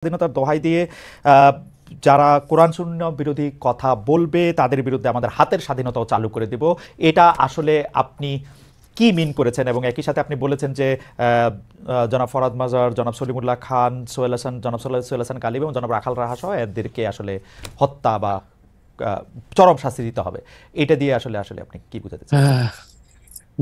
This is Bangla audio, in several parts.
স্বাধীনতার দোহাই দিয়ে আহ, যারা কোরআন শূন্য বিরোধী কথা বলবে তাদের বিরুদ্ধে আমাদের হাতের স্বাধীনতাও চালু করে দিব। এটা আসলে আপনি কি মিন করেছেন? এবং একই সাথে আপনি বলেছেন যে জনাব ফরহাদ মাজার, জনাব সলিমুল্লাহ খান, সোহেল হাসান, জনাব সোহেল হাসান কালিম এবং জনাব রাখাল রাহা সহ এদেরকে আসলে হত্যা বা চরম শাস্তি দিতে হবে। এটা দিয়ে আসলে আসলে আপনি কি বুঝাতে চান?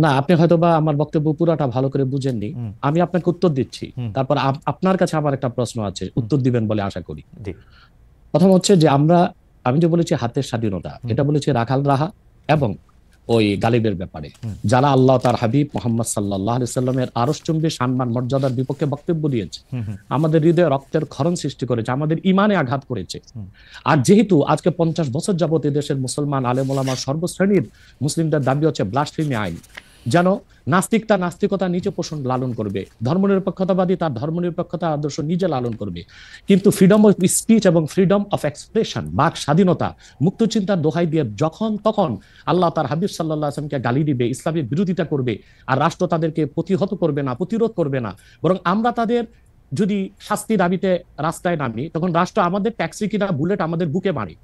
না, আপনি হয়তোবা আমার বক্তব্য পুরাটা ভালো করে বুঝেননি। হুম। আমি আপনাকে উত্তর দিচ্ছি, হুম। তারপর আপনার কাছে আমার একটা প্রশ্ন আছে, হুম। উত্তর দিবেন বলে আশা করি। জি। প্রথম হচ্ছে যে আমি যে বলেছি হাতের স্বাধীনতা, হুম। এটা বলেছি রাখাল রাহা হুম। এবং ওই গালিবের ব্যাপারে, হুম। যারা আল্লাহ তার হাবিব মোহাম্মদ সাল্লাল্লাহু আলাইহি সাল্লামের আরশচুম্বী সম্মান মর্যাদার বিপক্ষে বক্তব্য দিয়েছে, হুম। হুম। আমাদের হৃদয়ে রক্তের ক্ষরণ সৃষ্টি করেছে, আমাদের ইমানে আঘাত করেছে। হুম। আর যেহেতু আজকে 50 বছর যাবত দেশের মুসলমান আলেম ওলামা সর্বশ্রেণীর মুসলিমদের দাবি হচ্ছে ব্লাসফেমি আইন, যেন নাস্তিক তার নাস্তিকতা নিজে পোষণ লালন করবে, ধর্মনিরপেক্ষতাবাদী তার ধর্মনিরপেক্ষতা আদর্শ নিজে লালন করবে, কিন্তু ফ্রিডম অফ স্পিচ এবং ফ্রিডম অফ এক্সপ্রেশন, বাক স্বাধীনতা, মুক্ত চিন্তার দোহাই দিয়ে যখন তখন আল্লাহ তার হাবিব সাল্লাল্লাহু আলাইহি ওয়াসাল্লামকে গালি দিবে, ইসলামের বিরোধিতা করবে, আর রাষ্ট্র তাদেরকে প্রতিহত করবে না, প্রতিরোধ করবে না, বরং আমরা তাদের যদি শাস্তি দাবিতে রাস্তায় নামি, তখন রাষ্ট্র আমাদের ট্যাক্সি কিনা বুলেট আমাদের বুকে মারে।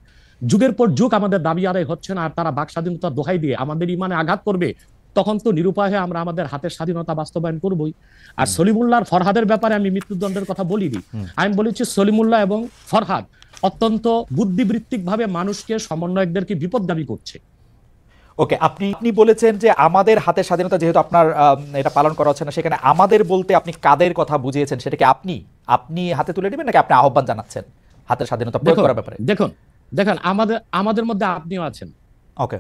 যুগের পর যুগ আমাদের দাবি আদায় হচ্ছে না, আর তারা বাক স্বাধীনতার দোহাই দিয়ে আমাদের ইমানে আঘাত করবে, তখন তো নিরুপায় হয়ে আমরা আমাদের হাতের স্বাধীনতা বাস্তবায়ন করবই। আর সলিমুল্লাহর ফরহাদের ব্যাপারে আমি মৃত্যুদণ্ডের কথা বলিনি, আমি বলেছি সলিমুল্লাহ এবং ফরহাদ অত্যন্ত বুদ্ধিবৃত্তিক ভাবে মানুষকে, সমন্বয়কদেরকে বিপদগামী করছে। ওকে, আপনি আপনি বলেছেন যে আমাদের হাতের স্বাধীনতা যেহেতু আপনার এটা পালন করা হচ্ছে না, সেখানে আমাদের বলতে আপনি কাদের কথা বুঝিয়েছেন? সেটাকে আপনি আপনি হাতে তুলে নেবেন নাকি আপনি আহ্বান জানাচ্ছেন হাতের স্বাধীনতা প্রয়োগ করার ব্যাপারে? দেখুন দেখুন আমাদের মধ্যে আপনিও আছেন, ওকে।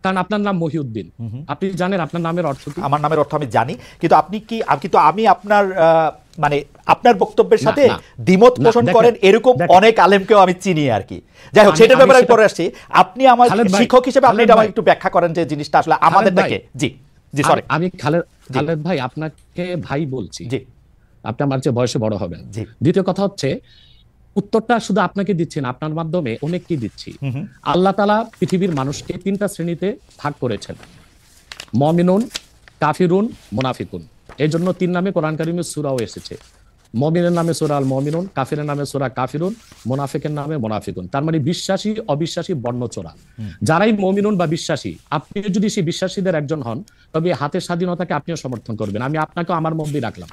কারণ আপনার নাম মহিউদ্দিন। আপনি জানেন আপনার নামের অর্থ কি? আমার নামের অর্থ আমি জানি, কিন্তু আপনি কি কিন্তু আমি আপনার মানে আপনার বক্তব্যের সাথে দ্বিমত পোষণ করেন এরকম অনেক আলেমকেও আমি চিনি আর কি। যাই হোক, সেটার ব্যাপারে আমি পরে আসছি। আপনি আমার শিক্ষক হিসেবে আপনি এটা আমাকে একটু ব্যাখ্যা করেন যে জিনিসটা আসলে আমাদের থেকে। জি জি, সরি। আমি খালেদ ভাই আপনাকে ভাই বলছি। জি। আপনি আমার চেয়ে বয়সে বড় হবেন। জি। দ্বিতীয় কথা হচ্ছে, উত্তরটা শুধু আপনাকে দিচ্ছি না, আপনার মাধ্যমে অনেককে দিচ্ছি। আল্লাহ তাআলা পৃথিবীর মানুষকে 3টা শ্রেণীতে ভাগ করেছেন, মুমিনুন, কাফিরুন, মুনাফিকুন। এই জন্য 3 নামে কোরআন কারিমে সূরাও এসেছে। মুমিনের নামে সূরা আল মুমিনুন, কাফিরের নামে সূরা কাফিরুন, মুনাফিকের নামে মুনাফিকুন। তার মানে বিশ্বাসী অবিশ্বাসী বর্ণচোরা। যারাই মুমিনুন বা বিশ্বাসী, আপনি যদি সেই বিশ্বাসীদের একজন হন, তবে হাতের স্বাধীনতাকে আপনিও সমর্থন করবেন। আমি আপনাকে আমার মধ্যেই রাখলাম।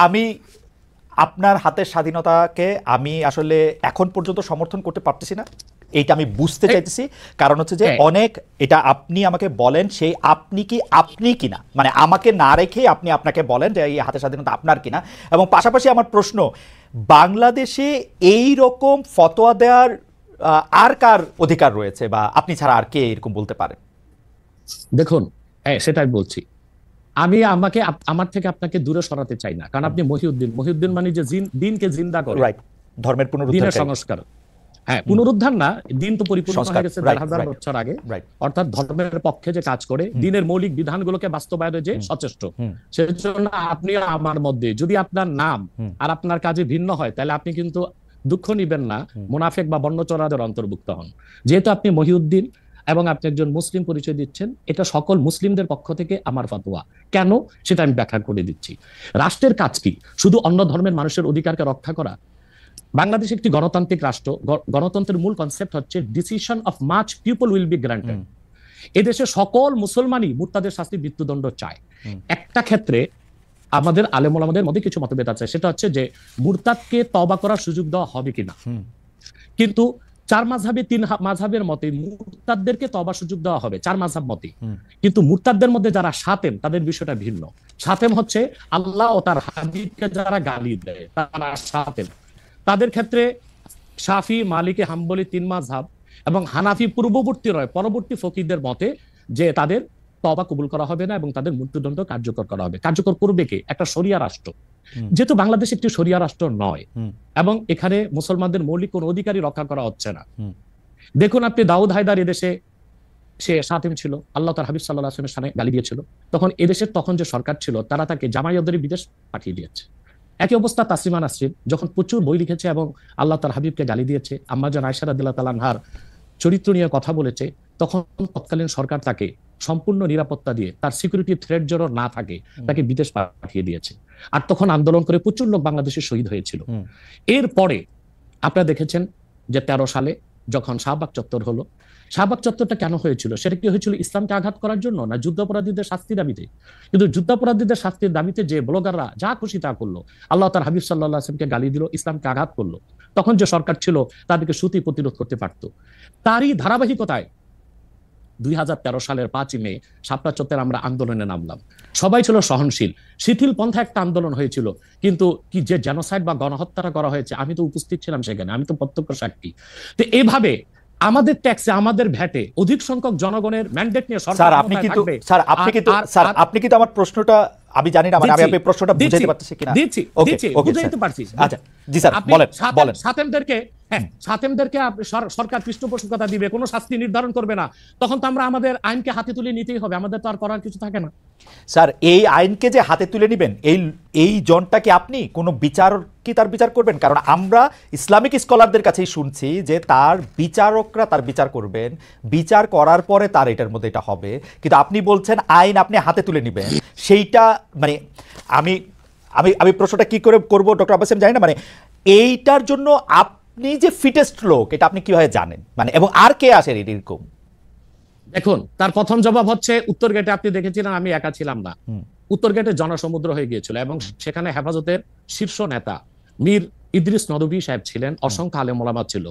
আমি আপনার হাতের স্বাধীনতাকে আমি আসলে এখন পর্যন্ত সমর্থন করতে পারতেছি না, এইটা আমি বুঝতে চাইতেছি। কারণ হচ্ছে যে অনেক এটা আপনি আমাকে বলেন, সেই আপনি কিনা, মানে আমাকে না রেখে আপনি আপনাকে বলেন যে এই হাতের স্বাধীনতা আপনার কিনা। এবং পাশাপাশি আমার প্রশ্ন, বাংলাদেশে এই রকম ফতোয়া দেওয়ার আর কার অধিকার রয়েছে, বা আপনি ছাড়া আর কে এরকম বলতে পারেন? দেখুন, সেটাই বলছি। আমার থেকে আপনাকে দূরে সরাতে চাই না, কারণ আপনি মহিউদ্দিন মানে যে দিনকে জিন্দা করে, রাইট, ধর্মের পুনরুদ্ধার, দিনের সংস্কার। হ্যাঁ, পুনরুদ্ধার না, দিন তো পরিপূর্ণ হয়ে গেছে 1000 বছর আগে। অর্থাৎ ধর্মের পক্ষে যে কাজ করে, দিনের মৌলিক বিধানগুলোকে বাস্তবায়নে যে সচেষ্ট, সেজন্য আপনি আমার মধ্যে যদি আপনার নাম আর আপনার কাজে ভিন্ন হয়, তাহলে আপনি কিন্তু দুঃখ নিবেন না, মুনাফিক বা বর্ণচোরাদের অন্তর্ভুক্ত হন। যেহেতু আপনি মহিউদ্দিন এবং আপনি একজন মুসলিম পরিচয় দিচ্ছেন, এটা সকল মুসলিমদের পক্ষ থেকে আমার ফতোয়া। কেন, সেটা আমি ব্যাখ্যা করে দিচ্ছি। রাষ্ট্রের কাজ কি? শুধু অন্য ধর্মের মানুষের অধিকারকে রক্ষা করা? বাংলাদেশ একটি গণতান্ত্রিক রাষ্ট্র। গণতন্ত্রের মূল কনসেপ্ট হচ্ছে decision of much people will be granted. এদেশে সকল মুসলমানই মুরতাদের শাস্তি মৃত্যুদণ্ড চায়। একটা ক্ষেত্রে আমাদের আলেম ওলামাদের মধ্যে কিছু মতভেদ আছে, সেটা হচ্ছে যে মুরতাদকে তওবা করার সুযোগ দেওয়া হবে কিনা। কিন্তু 4 মাযহাবে 3 মাযহাবের মতে মুরতাদদেরকে তওবার সুযোগ দেওয়া হবে, 4 মাযহাব মতে। কিন্তু মুরতাদদের মধ্যে যারা শাতেম, তাদের বিষয়টা ভিন্ন। শাতেম হচ্ছে আল্লাহ ও তার হাবিবকে যারা গালি দেয়, তারা শাতেম। তাদের ক্ষেত্রে শাফি, মালিকি, হাম্বলি 3 মাযহাব এবং হানাফি পূর্ববর্তী রয় পরবর্তী ফকিহদের মতে যে তাদের তওবা কবুল করা হবে না এবং তাদের মৃত্যুদণ্ড কার্যকর করা হবে। কার্যকর করবে কে? একটা শরিয়া রাষ্ট্র। যেহেতু বাংলাদেশ একটি শরিয়া রাষ্ট্র নয় এবং এখানে মুসলমানদের মৌলিক কোন অধিকারই রক্ষা করা হচ্ছে না। দেখুন, আপনি দাউদ হায়দার এদেশে সে শাতেম ছিল, আল্লাহ তার হাবিব সাল্লাল্লাহু আলাইহি ওয়াসাল্লামের শানে গালি দিয়েছিল, তখন এদেশের তখন যে সরকার ছিল তারা তাকে জামায়াতদের বিদেশ পাঠিয়ে দিয়েছে। একই অবস্থা তাসলিমা নাসরিন যখন প্রচুর বই লিখেছে এবং আল্লাহ তার হাবিবকে গালি দিয়েছে, আম্মাজান আয়েশা রাদিয়াল্লাহু তাআলা আনহার চরিত্র নিয়ে কথা বলেছে, তখন তৎকালীন সরকার তাকে সম্পূর্ণ নিরাপত্তা দিয়ে, তার সিকিউরিটি থ্রেট যেন না থাকে, তাকে বিদেশ পাঠিয়ে দিয়েছে। আর তখন আন্দোলন করে প্রচুর লোক বাংলাদেশে শহীদ হয়েছিল। এরপরে আপনারা দেখেছেন যে 13 সালে যখন শাহবাগ চত্বর হলো, শাহবাগ চত্বরটা কেন হয়েছিল? সেটা কি হয়েছিল ইসলামকে আঘাত করার জন্য, না যুদ্ধাপরাধীদের শাস্তির দাবিতে? কিন্তু যুদ্ধাপরাধীদের শাস্তির দাবিতে যে ব্লগাররা যা খুশি তা করলো, আল্লাহ তার হাবিব সাল্লাল্লাহু আলাইহি ওয়াসাল্লামকে গালি দিল, ইসলামকে আঘাত করলো, তখন যে সরকার ছিল তাদেরকে সুতি প্রতিরোধ করতে পারত। তারই ধারাবাহিকতায় 2013 সালের 5ই মে শাপলা চত্বরে আমরা আন্দোলনে নামলাম। সবাই ছিল সহনশীল, শিথিল পন্থা একটা আন্দোলন হয়েছিল। কিন্তু কি যে জেনোসাইড বা গণহত্যাটা করা হয়েছে, আমি তো উপস্থিত ছিলাম সেখানে, আমি তো প্রত্যক্ষ সাক্ষী। তো এইভাবে আমাদের ট্যাক্সে, আমাদের ভ্যাটে অধিক সংখ্যক জনগণের ম্যান্ডেট নিয়ে সরকার আপনি কিন্তু আমার প্রশ্নটা আমি জানি না, মানে আমি আপনার প্রশ্নটা বুঝাইতে পারতেছি কিনা। বুঝাইতে পারছি। আচ্ছা জি স্যার, বলেন। সাতেমদেরকে সরকার পৃষ্ঠপোষকতা দিবে, কোনো শাস্তি নির্ধারণ করবে না, তখন তো আমরা আমাদের আইনকে হাতে তুলে নিতেই হবে, আমাদের তো আর করার কিছু থাকে না। স্যার, এই আইনকে যে হাতে তুলে নেবেন, এই জনটা কি আপনি কোনো বিচার কি তার বিচার করবেন? কারণ আমরা ইসলামিক স্কলারদের কাছেই শুনছি যে তার বিচারকরা তার বিচার করবেন, বিচার করার পরে তার এটার মধ্যে এটা হবে। কিন্তু আপনি বলছেন আইন আপনি হাতে তুলে নেবেন, সেইটা মানে আমি প্রশ্নটা কি করে করবো ডক্টর আব্বাস, আমি জানি না, মানে এইটার জন্য আপনি যে ফিটেস্ট লোক এটা আপনি কিভাবে জানেন, মানে এবং আর কে আসেন এরকম? দেখুন, তার প্রথম জবাব হচ্ছে উত্তর গেটে আপনি দেখেছিলেন আমি একা ছিলাম না, উত্তর গেটে জনসমুদ্র হয়ে গিয়েছিল এবং সেখানে হেফাজতের শীর্ষ নেতা মীর ইদ্রিস নদভী সাহেব ছিলেন, অসংখ্য আলেম ওলামা ছিল।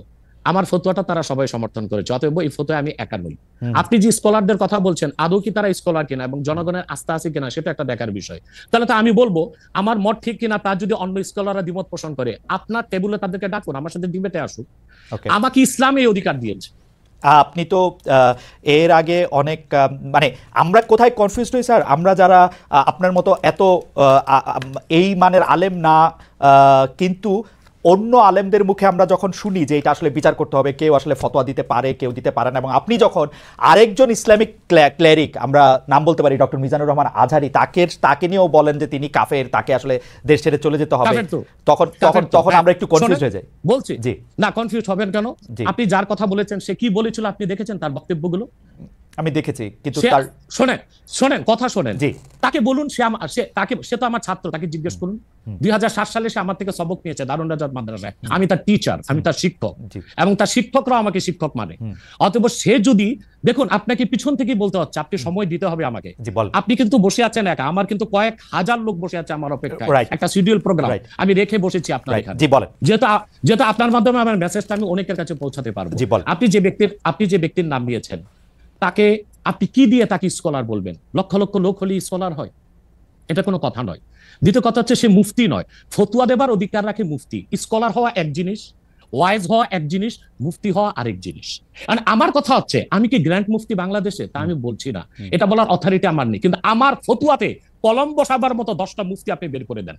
আমার ফতোয়াটা তারা সবাই সমর্থন করেছে, অতএব এই ফতোয়া আমি একা নই। আপনি যে স্কলারদের কথা বলছেন, আদৌ কি তারা স্কলার কিনা এবং জনগণের আস্থা আছে কিনা সেটা একটা দেখার বিষয়। তাহলে তো আমি বলবো আমার মত ঠিক কিনা, তার যদি অন্য স্কলাররা দ্বিমত পোষণ করে, আপনার টেবিলে তাদেরকে ডাকুন, আমার সাথে ডিবেটে আসুক। আমাকে ইসলাম এই অধিকার দিয়েছে। আপনি তো এর আগে অনেক মানে আমরা কোথায় কনফিউজড হই স্যার, আমরা যারা আপনার মতো এত এই মানের আলেম না, কিন্তু অন্য আলেমদের মুখে আমরা যখন শুনি যে এটা আসলে বিচার করতে হবে, কেউ আসলে ফতোয়া দিতে পারে, কেউ দিতে পারে না, এবং আপনি যখন আরেকজন ইসলামিক ক্লেরিক, আমরা নাম বলতে পারি ডক্টর মিজানুর রহমান আজহারি, তাকে নিয়েও বলেন যে তিনি কাফের, তাকে আসলে দেশ ছেড়ে চলে যেতে হবে, তখন আমরা একটু কনফিউজ হয়ে যাই। বলছি জি না, কনফিউজ হবেন কেন? আপনি যার কথা বলেছেন সে কি বলেছিল আপনি দেখেছেন তার বক্তব্যগুলো? আমি দেখেছি, কিন্তু শোনেন কথা শোনেন। তাকে বলুন, সে তো আমার ছাত্র, তাকে জিজ্ঞেস করুন। 2007 সালে সে আমার থেকে সবক নিয়েছে দারুন রাজাত মাদ্রাসায়, আমি তার টিচার, আমি তার শিক্ষক, এবং তার শিক্ষকরাও আমাকে শিক্ষক মানে। অতএব সে যদি, দেখুন আপনাকে পিছন থেকেই বলতে হচ্ছে, আপনি সময় দিতে হবে আমাকে। আপনি কিন্তু বসে আছেন একা, আমার কিন্তু কয়েক হাজার লোক বসে আছে আমার অপেক্ষায়, একটা শিডিউল প্রোগ্রাম আমি রেখে বসেছি আপনার এখানে। যেহেতু আপনার মাধ্যমে আমার মেসেজটা আমি অনেকের কাছে পৌঁছাতে পারবো। আপনি যে ব্যক্তির নাম নিয়েছেন, তাকে আপনি কি দিয়ে তাকে স্কলার বলবেন? লক্ষ লক্ষ লোক হলে স্কলার হয়? এটা কোনো কথা নয়। দ্বিতীয় কথা হচ্ছে সে মুফতি নয়, ফতুয়া দেবার অধিকার রাখে মুফতি। স্কলার হওয়া এক জিনিস, ওয়াইজ হওয়া এক জিনিস, মুফতি হওয়া আরেক জিনিস। আমার কথা হচ্ছে আমি কি গ্র্যান্ড মুফতি বাংলাদেশে, তা আমি বলছি না, এটা বলার অথরিটি আমার নেই, কিন্তু আমার ফতুয়াতে কলম বসাবার মতো 10টা মুফতি আপনি বের করে দেন।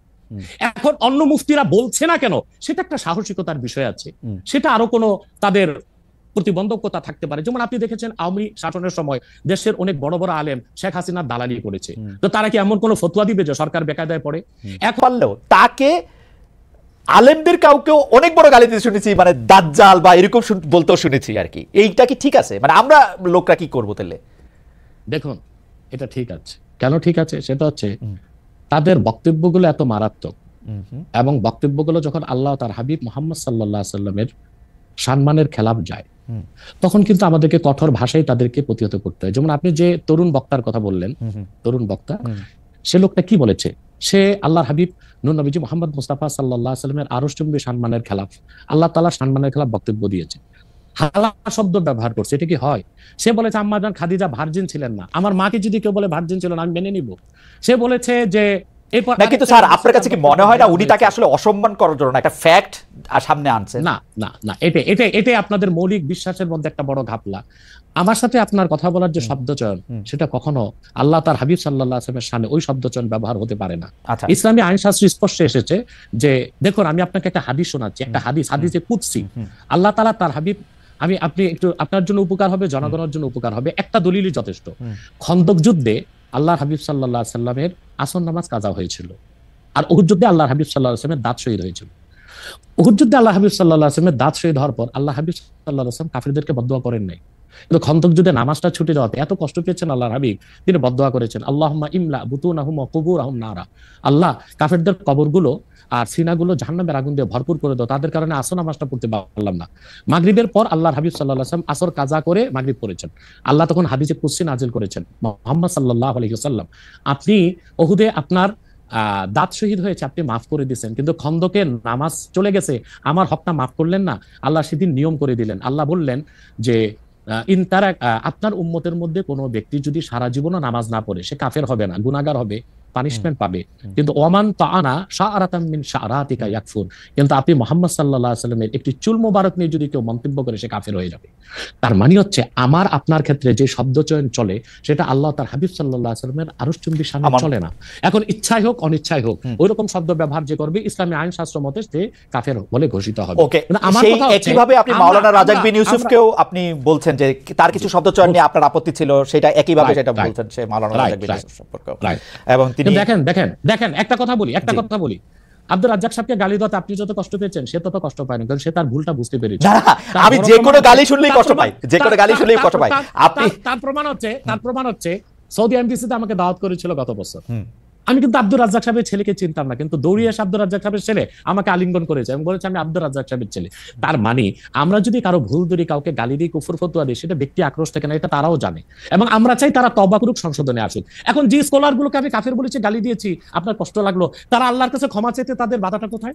এখন অন্য মুফতিরা বলছে না কেন, সেটা একটা সাহসিকতার বিষয় আছে, সেটা আরো কোনো তাদের প্রতিবন্ধকতা থাকতে পারে। যেমন আপনি দেখেছেন আওয়ামী শাসনের সময় দেশের অনেক বড় বড় আলেম শেখ হাসিনার দালালি করেছে, তো তারা কি এমন কোনো ফতোয়া দিবে যে সরকার বেকায়দায় পড়ে? পারলেও তাকে আলেমদের কাউকেও অনেক বড় গালি দিতে শুনেছি, মানে দাজ্জাল বা এরকম বলতেও শুনেছি আর কি। এইটা কি ঠিক আছে? মানে আমরা লোকরা কি করবো তাহলে? দেখুন, এটা ঠিক আছে কেন? ঠিক আছে সেটা হচ্ছে তাদের বক্তব্যগুলো এত মারাত্মক, এবং বক্তব্যগুলো যখন আল্লাহ তার হাবিব মুহাম্মদ সাল্লাল্লাহু আলাইহি ওয়াসাল্লামের সম্মানের খেলাফ যায়, তখন কিন্তু আমাদেরকে কঠোর ভাষায় তাদেরকে প্রতিহত করতে হয়। যেমন আপনি যে তরুণ বক্তার কথা বললেন, তরুণ বক্তা, সে লোকটা কি বলেছে? সে আল্লাহর হাবিব নূর নবীজি মুহাম্মদ মুস্তাফা সাল্লাল্লাহু আলাইহি ওয়াসাল্লামের আরশচুম্বী সম্মানের খেলাফ, আল্লাহ তাআলার সম্মানের খেলাফ বক্তব্য দিয়েছে, হালাল শব্দ ব্যবহার করছে। এটা কি হয়? সে বলেছে আম্মা জান খাদিজা ভার্জিন ছিলেন না, আমার মাকে যদি কেউ বলে ভার্জিন ছিল না আমি মেনে নিব। সে বলেছে যে কিন্তু স্যার আপনার কাছে কি মনে হয় না উনি তাকে আসলে অসম্মান করার জন্য একটা ফ্যাক্ট সামনে আনছেন? না না না, এটাই আপনাদের মৌলিক বিশ্বাসের মধ্যে একটা বড় ঘাপলা। আমার সাথে আপনার কথা বলার যে শব্দচয়ন, সেটা কখনো আল্লাহ তার হাবিব সাল্লাল্লাহু আলাইহি ওয়াসাল্লামের শানে ওই শব্দচয়ন ব্যবহার হতে পারে না। ইসলামী আইনশাস্ত্র স্পষ্ট এসেছে যে, দেখুন আমি আপনাকে একটা হাদিস শোনাচ্ছি, একটা হাদিসে কুদসি। আল্লাহ তাআলা তার হাবিব, আপনি একটু আপনার জন্য উপকার হবে, জনগণের জন্য উপকার হবে, একটা দলিলই যথেষ্ট। খন্দক যুদ্ধে আল্লাহ হাবিব সাল্লাল্লাহু আলাইহি ওয়াসাল্লামের আসর নামাজ কাজা হয়েছিল, আর উহুদ যুদ্ধে আল্লাহ হাবিব সাল্লাল্লাহু আলাইহি ওয়াসাল্লামের দাঁত শহীদ হয়েছিল। উহুদ যুদ্ধে আল্লাহ হাবিব সাল্লাল্লাহু আলাইহি ওয়াসাল্লামের দাঁত শহীদ হওয়ার পর আল্লাহ হাবিব সাল্লাল্লাহু আলাইহি ওয়াসাল্লাম কাফিরদেরকে বদদুয়া করেন নাই, কিন্তু খন্দক যুদ্ধে নামাজটা ছুটে যাওয়াতে এত কষ্ট পেয়েছেন আল্লাহর হাবিব, তিনি বদদোয়া করেছেন, আল্লাহুম্মা ইমলা বুতুনাহুম ওয়া কুবুরহুম নারা, আল্লাহ কাফেরদের কবরগুলো আর সিনাগুলো জাহান্নামের আগুন দিয়ে ভরপুর করে দাও, তাদের কারণে আসর নামাজটা পড়তে পারলাম না। মাগরিবের পর আল্লাহর হাবিব সাল্লাল্লাহু আলাইহি ওয়াসাল্লাম আসর কাজা করে মাগরিব পড়েছেন। আল্লাহ তখন হাদিসে কুদসি নাজিল করেছেন, মুহাম্মদ সাল্লাল্লাহু আলাইহি ওয়াসাল্লাম, আপনি উহুদে আপনার দাঁত শহীদ হয়েছে, আপনি মাফ করে দিয়েছেন, কিন্তু খন্দকে নামাজ চলে গেছে, আমার হকটা মাফ করলেন না। আল্লাহ সেদিন নিয়ম করে দিলেন, আল্লাহ বললেন যে আপনার উম্মতের মধ্যে কোনো ব্যক্তি যদি সারা জীবনও নামাজ না পড়ে, সে কাফের হবে না, গুনাহগার হবে, পানিশমেন্ট পাবে, কিন্তু ওমান তাআনা শাআরাতাম মিন শাআরাতিকা ইয়াকফুর, কিন্তু আপনি মুহাম্মদ সাল্লাল্লাহু আলাইহি ওয়াসাল্লামের একটি চুল মোবারক নিয়ে যদি কেউ মন্তব্য করে, সে কাফের হয়ে যাবে। তার মানে হচ্ছে আমার আপনার ক্ষেত্রে যে শব্দ চয়ন চলে, সেটা আল্লাহ তার হাবিব সাল্লাল্লাহু আলাইহি ওয়াসাল্লামের আরশচুম্বী সামনে চলে না। এখন ইচ্ছাই হোক অনিচ্ছাই হোক ওইরকম শব্দ ব্যবহার যে করবে, ইসলামী আইন শাস্ত্র মতে সে কাফের বলে ঘোষিত হবে। ওকে, সেই একইভাবে আপনি মাওলানা রাজাক বিন ইউসুফকেও আপনি বলছেন যে তার কিছু শব্দ চয়ন নিয়ে আপনার আপত্তি ছিল, সেটা একইভাবে সেটা বলছেন সে মাওলানা রাজাক বিন ইউসুফ সম্পর্কে। এবং তিনি দেখেন একটা কথা বলি, আব্দুর রাজ্জাক সাহেবকে গালি দেওয়াতে আপনি যত কষ্ট পেয়েছেন, সে তত কষ্ট পায়নি, কারণ সে তার ভুলটা বুঝতে পেরেছে। আমি যে কোনো গালি শুনলেই কষ্ট পাই, যে কোনো গালি শুনলেই কষ্ট পাই। আপনি তার প্রমাণ হচ্ছে সৌদি এমবিসিতে আমাকে দাওয়াত করেছিল গত বছর, আমি কিন্তু আব্দুর রাজ্জাক সাহেবের ছেলেকে চিনতাম না, কিন্তু দৌড়িয়ে এসে আব্দুর রাজ্জাক সাহেবের ছেলে আমাকে আলিঙ্গন করেছে এবং বলেছে আমি আব্দুর রাজ্জাক সাহেবের ছেলে। তার মানে আমরা যদি কারো ভুল ধরি, কাউকে গালি দিই, কুফর ফতোয়া দিই, সেটা ব্যক্তি আক্রোশ থেকে না, এটা তারাও জানে, এবং আমরা চাই তারা তওবা করুক, সংশোধনে আসুক। এখন যে স্কলার গুলোকে আমি কাফের বলেছি, গালি দিয়েছি, আপনার কষ্ট লাগলো, তারা আল্লাহর কাছে ক্ষমা চাইতে তাদের বাধাটা কোথায়?